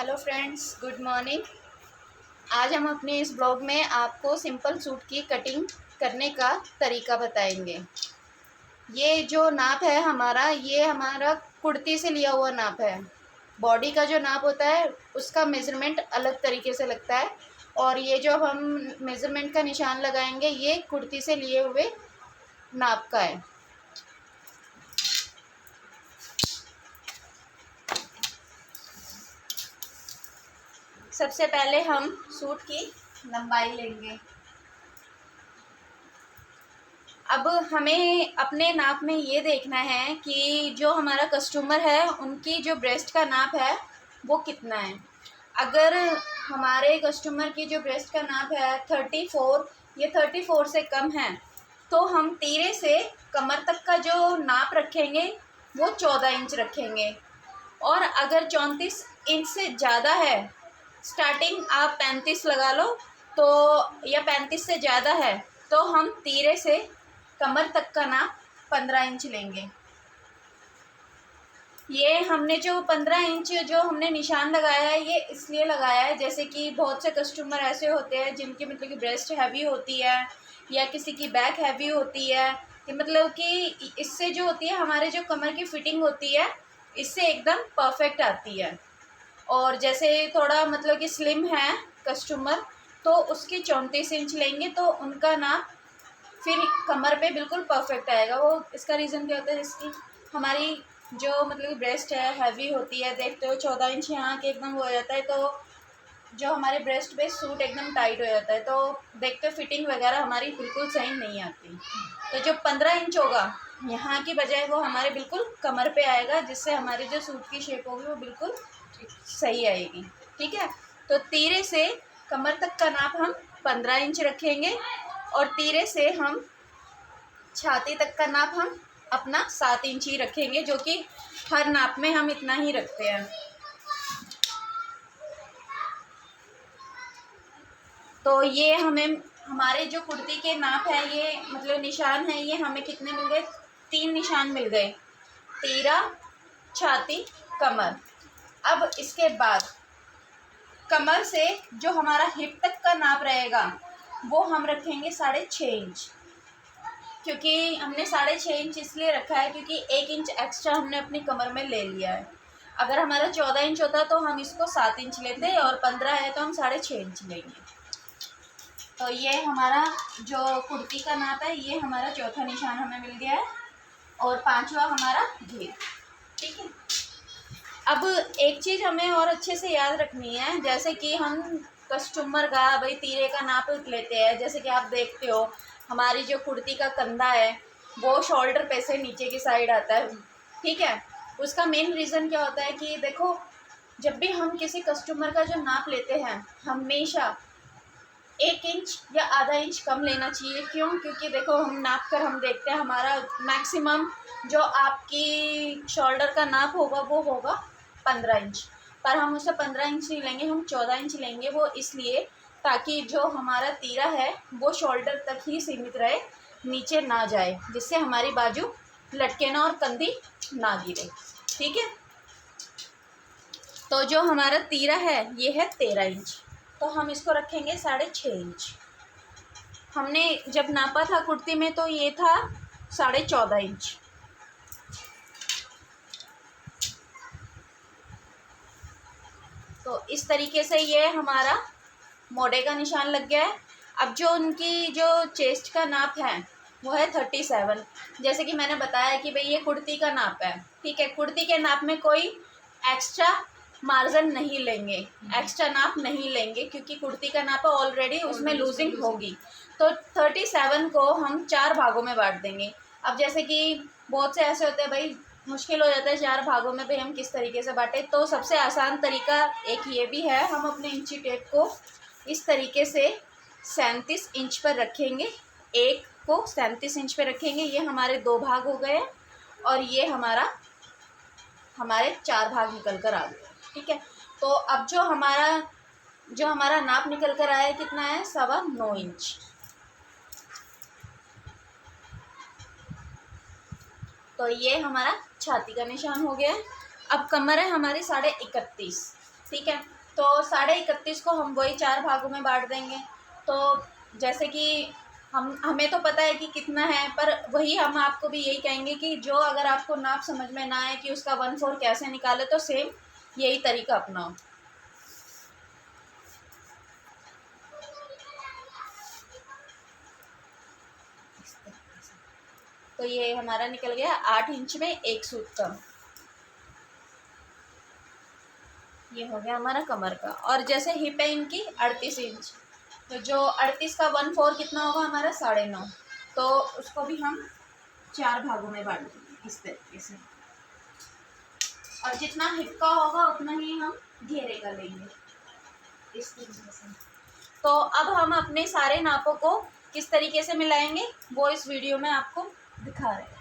Hello friends, good morning. आज हम अपने इस ब्लॉग में आपको सिंपल सूट की कटिंग करने का तरीका बताएंगे। ये जो नाप है हमारा, ये हमारा कुर्ती से लिया हुआ नाप है। बॉडी का जो नाप होता है उसका मेज़रमेंट अलग तरीके से लगता है, और ये जो हम मेज़रमेंट का निशान लगाएंगे ये कुर्ती से लिए हुए नाप का है। सबसे पहले हम सूट की लंबाई लेंगे। अब हमें अपने नाप में ये देखना है कि जो हमारा कस्टमर है उनकी जो ब्रेस्ट का नाप है वो कितना है। अगर हमारे कस्टमर की जो ब्रेस्ट का नाप है 34 या 34 से कम है तो हम तीरे से कमर तक का जो नाप रखेंगे वो 14 इंच रखेंगे। और अगर 34 इंच से ज़्यादा है, स्टार्टिंग आप 35 लगा लो, तो या 35 से ज़्यादा है तो हम तीरे से कमर तक का नाप 15 इंच लेंगे। ये हमने जो 15 इंच जो हमने निशान लगाया है ये इसलिए लगाया है, जैसे कि बहुत से कस्टमर ऐसे होते हैं जिनकी मतलब कि ब्रेस्ट हैवी होती है या किसी की बैक हैवी होती है, कि मतलब कि इससे जो होती है हमारे जो कमर की फिटिंग होती है इससे एकदम परफेक्ट आती है। और जैसे थोड़ा मतलब कि स्लिम है कस्टमर तो उसकी 34 इंच लेंगे तो उनका नाप फिर कमर पे बिल्कुल परफेक्ट आएगा। वो इसका रीज़न क्या होता है, जिसकी हमारी जो मतलब कि ब्रेस्ट है हैवी होती है, देखते हो 14 इंच यहाँ के एकदम हो जाता है, तो जो हमारे ब्रेस्ट पे सूट एकदम टाइट हो जाता है, तो देखते हो फिटिंग वगैरह हमारी बिल्कुल सही नहीं आती। तो जो 15 इंच होगा यहाँ की बजाय वो हमारे बिल्कुल कमर पे आएगा, जिससे हमारी जो सूट की शेप होगी वो बिल्कुल सही आएगी। ठीक है, तो तीरे से कमर तक का नाप हम 15 इंच रखेंगे और तीरे से हम छाती तक का नाप हम अपना 7 इंच ही रखेंगे, जो कि हर नाप में हम इतना ही रखते हैं। तो ये हमें हमारे जो कुर्ती के नाप है, ये मतलब निशान है, ये हमें कितने मिल गए? 3 निशान मिल गए, तीरा, छाती, कमर। अब इसके बाद कमर से जो हमारा हिप तक का नाप रहेगा वो हम रखेंगे 6.5 इंच, क्योंकि हमने 6.5 इंच इसलिए रखा है क्योंकि 1 इंच एक्स्ट्रा हमने अपनी कमर में ले लिया है। अगर हमारा 14 इंच होता तो हम इसको 7 इंच लेते, और 15 है तो हम 6.5 इंच लेंगे। तो ये हमारा जो कुर्ती का नाप है ये हमारा चौथा निशान हमें मिल गया है, और पांचवा हमारा घेर। ठीक है, अब एक चीज़ हमें और अच्छे से याद रखनी है, जैसे कि हम कस्टमर का भाई तीरे का नाप लेते हैं, जैसे कि आप देखते हो हमारी जो कुर्ती का कंधा है वो शोल्डर पे से नीचे की साइड आता है। ठीक है, उसका मेन रीज़न क्या होता है कि देखो, जब भी हम किसी कस्टमर का जो नाप लेते हैं हमेशा 1 इंच या आधा इंच कम लेना चाहिए। क्यों? क्योंकि देखो हम नाप कर हम देखते हैं हमारा मैक्सिमम जो आपकी शोल्डर का नाप होगा वो होगा 15 इंच, पर हम उसे 15 इंच नहीं लेंगे, हम 14 इंच लेंगे। वो इसलिए ताकि जो हमारा तीरा है वो शोल्डर तक ही सीमित रहे, नीचे ना जाए, जिससे हमारी बाजू लटके ना और कंधी ना गिरे। ठीक है, तो जो हमारा तीरा है ये है 13 इंच, तो हम इसको रखेंगे 6.5 इंच। हमने जब नापा था कुर्ती में तो ये था 14.5 इंच। तो इस तरीके से ये हमारा मोड़े का निशान लग गया है। अब जो उनकी जो चेस्ट का नाप है वो है 37। जैसे कि मैंने बताया कि भाई ये कुर्ती का नाप है। ठीक है, कुर्ती के नाप में कोई एक्स्ट्रा मार्जिन नहीं लेंगे, एक्स्ट्रा नाप नहीं लेंगे, क्योंकि कुर्ती का नाप ऑलरेडी उसमें लूजिंग होगी। तो 37 को हम 4 भागों में बांट देंगे। अब जैसे कि बहुत से ऐसे होते हैं भाई मुश्किल हो जाता है 4 भागों में भाई हम किस तरीके से बांटें, तो सबसे आसान तरीका एक ये भी है, हम अपने इंची टेप को इस तरीके से 37 इंच पर रखेंगे, एक को 37 इंच पर रखेंगे। ये हमारे 2 भाग हो गए और ये हमारे 4 भाग निकल कर आ गए। ठीक है, तो अब जो हमारा नाप निकल कर आया कितना है? 9.25 इंच। तो ये हमारा छाती का निशान हो गया है। अब कमर है हमारी 31.5। ठीक है। तो 31.5 को हम वही 4 भागों में बांट देंगे। तो जैसे कि हमें तो पता है कि कितना है, पर वही हम आपको भी यही कहेंगे कि जो अगर आपको नाप समझ में ना आए कि उसका 1/4 कैसे निकाले, तो सेम यही तरीका अपनाओ। तो ये हमारा निकल गया 8 इंच में 1 सूत का। ये हो गया हमारा कमर का। और जैसे हिप है इनकी 38 इंच, तो जो 38 का 1/4 कितना होगा हमारा 9.5। तो उसको भी हम 4 भागों में बांट देंगे इस तरीके से। और जितना हिप का होगा उतना ही हम घेरे का लेंगे इस तरीके से। तो अब हम अपने सारे नापों को किस तरीके से मिलाएंगे वो इस वीडियो में आपको दिखा रहे हैं।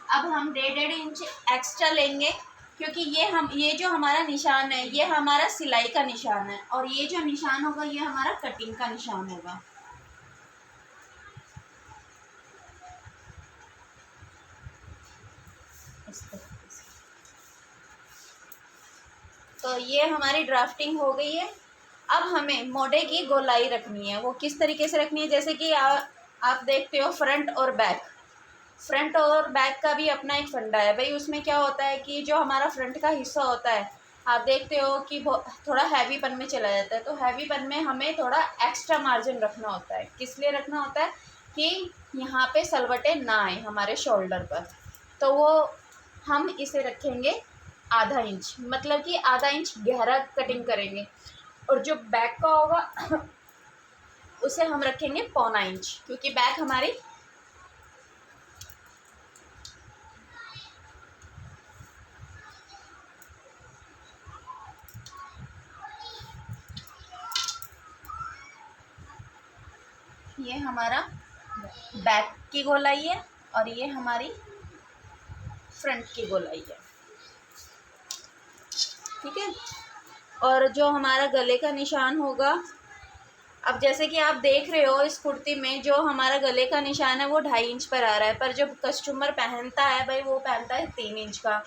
अब हम 1.5 इंच एक्स्ट्रा लेंगे, क्योंकि ये जो हमारा निशान है ये हमारा सिलाई का निशान है, और ये जो निशान होगा ये हमारा कटिंग का निशान होगा। तो ये हमारी ड्राफ्टिंग हो गई है। अब हमें मोढे की गोलाई रखनी है। वो किस तरीके से रखनी है, जैसे कि आप देखते हो फ्रंट और बैक। फ्रंट और बैक का भी अपना एक फंडा है भाई। उसमें क्या होता है कि जो हमारा फ्रंट का हिस्सा होता है, आप देखते हो कि थोड़ा हैवीपन में चला जाता है। तो हैवीपन में हमें थोड़ा एक्स्ट्रा मार्जिन रखना होता है। किस लिए रखना होता है कि यहाँ पे सलवटें ना आए हमारे शोल्डर पर। तो वो हम इसे रखेंगे आधा इंच, मतलब कि आधा इंच गहरा कटिंग करेंगे। और जो बैक का होगा उसे हम रखेंगे 1.25 इंच, क्योंकि बैक हमारी ये हमारा बैक की गोलाई है और ये हमारी फ्रंट की गोलाई है। ठीक है। और जो हमारा गले का निशान होगा, अब जैसे कि आप देख रहे हो इस कुर्ती में जो हमारा गले का निशान है वो 2.5 इंच पर आ रहा है, पर जो कस्टमर पहनता है भाई वो पहनता है 3 इंच का।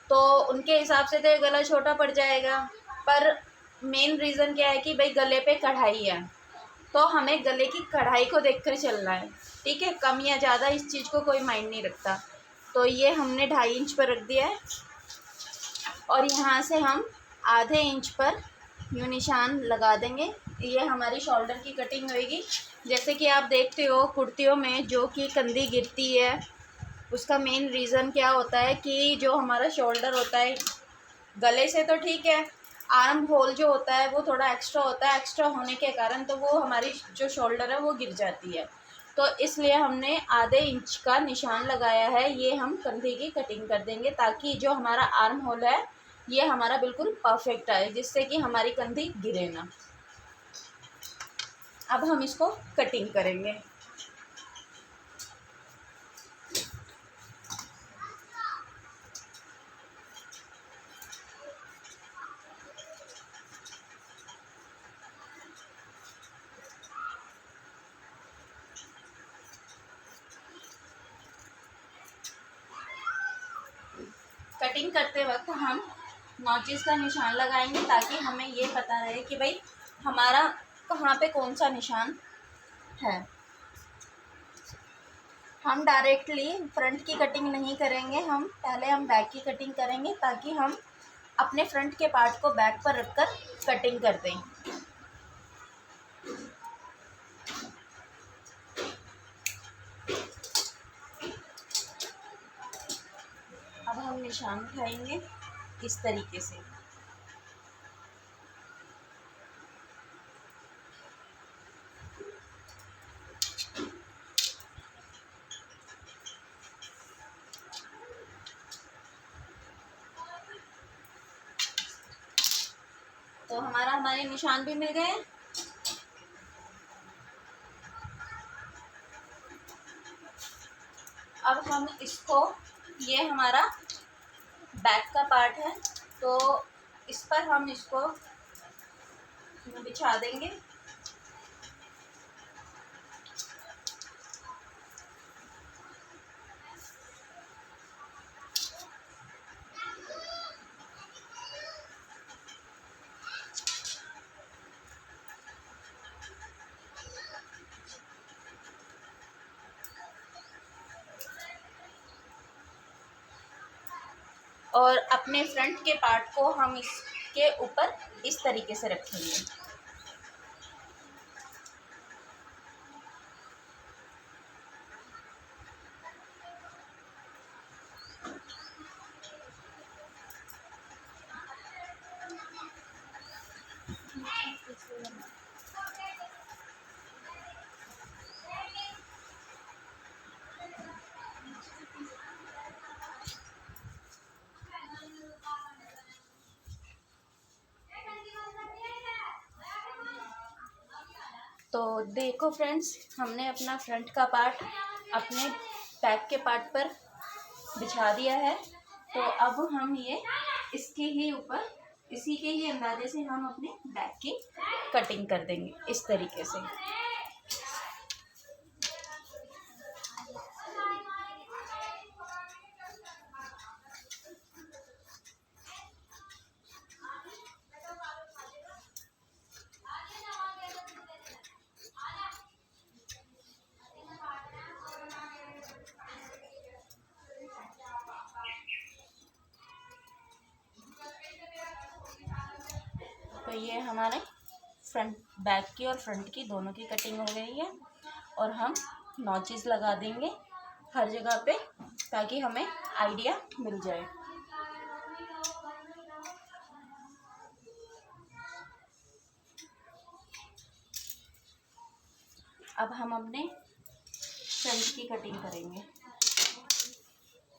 तो उनके हिसाब से तो ये गला छोटा पड़ जाएगा। पर मेन रीज़न क्या है कि भाई गले पे कढ़ाई है, तो हमें गले की कढ़ाई को देखकर चलना है। ठीक है, कम या ज़्यादा इस चीज़ को कोई माइंड नहीं रखता। तो ये हमने 2.5 इंच पर रख दिया है, और यहाँ से हम आधे इंच पर यूँ निशान लगा देंगे। ये हमारी शोल्डर की कटिंग होएगी। जैसे कि आप देखते हो कुर्तियों में जो कि कंधी गिरती है, उसका मेन रीज़न क्या होता है कि जो हमारा शोल्डर होता है, गले से तो ठीक है, आर्म होल जो होता है वो थोड़ा एक्स्ट्रा होता है। एक्स्ट्रा होने के कारण तो वो हमारी जो शोल्डर है वो गिर जाती है। तो इसलिए हमने आधे इंच का निशान लगाया है। ये हम कंधे की कटिंग कर देंगे ताकि जो हमारा आर्म होल है ये हमारा बिल्कुल परफेक्ट आए, जिससे कि हमारी कंधी गिरे ना। अब हम इसको कटिंग करेंगे। कटिंग करते वक्त हम नॉचेस का निशान लगाएंगे ताकि हमें ये पता रहे कि भाई हमारा कहाँ पे कौन सा निशान है। हम डायरेक्टली फ्रंट की कटिंग नहीं करेंगे, पहले हम बैक की कटिंग करेंगे ताकि हम अपने फ्रंट के पार्ट को बैक पर रखकर कटिंग कर दें। अब हम निशान उठाएंगे इस तरीके से। तो हमारे निशान भी मिल गए। अब हम इसको, ये हमारा बैक का पार्ट है, तो इस पर हम इसको में बिछा देंगे। और अपने फ्रंट के पार्ट को हम इसके ऊपर इस तरीके से रखेंगे। तो देखो फ्रेंड्स, हमने अपना फ्रंट का पार्ट अपने बैक के पार्ट पर बिछा दिया है। तो अब हम ये इसके ही ऊपर इसी के ही अंदाजे से हम अपने बैक की कटिंग कर देंगे इस तरीके से। तो ये हमारे फ्रंट बैक की और फ्रंट की दोनों की कटिंग हो गई है। और हम नॉचेस लगा देंगे हर जगह पे ताकि हमें आइडिया मिल जाए। अब हम अपने फ्रंट की कटिंग करेंगे।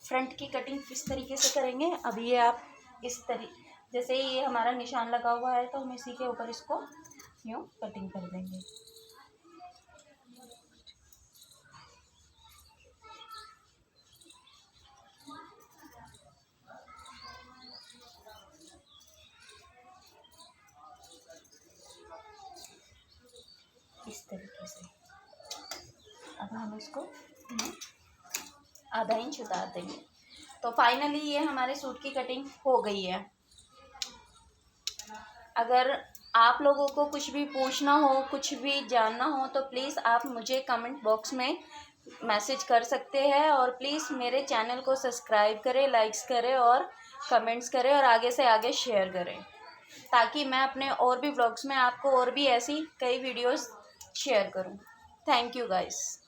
फ्रंट की कटिंग किस तरीके से करेंगे, अब ये आप इस तरीके, जैसे ये हमारा निशान लगा हुआ है तो हम इसी के ऊपर इसको यूँ कटिंग कर देंगे। इस तरीके से अब हम इसको आधा इंच उतार देंगे। तो फाइनली ये हमारे सूट की कटिंग हो गई है। अगर आप लोगों को कुछ भी पूछना हो, कुछ भी जानना हो तो प्लीज़ आप मुझे कमेंट बॉक्स में मैसेज कर सकते हैं। और प्लीज़ मेरे चैनल को सब्सक्राइब करें, लाइक्स करें और कमेंट्स करें और आगे से आगे शेयर करें ताकि मैं अपने और भी ब्लॉग्स में आपको और भी ऐसी कई वीडियोस शेयर करूं। Thank you guys.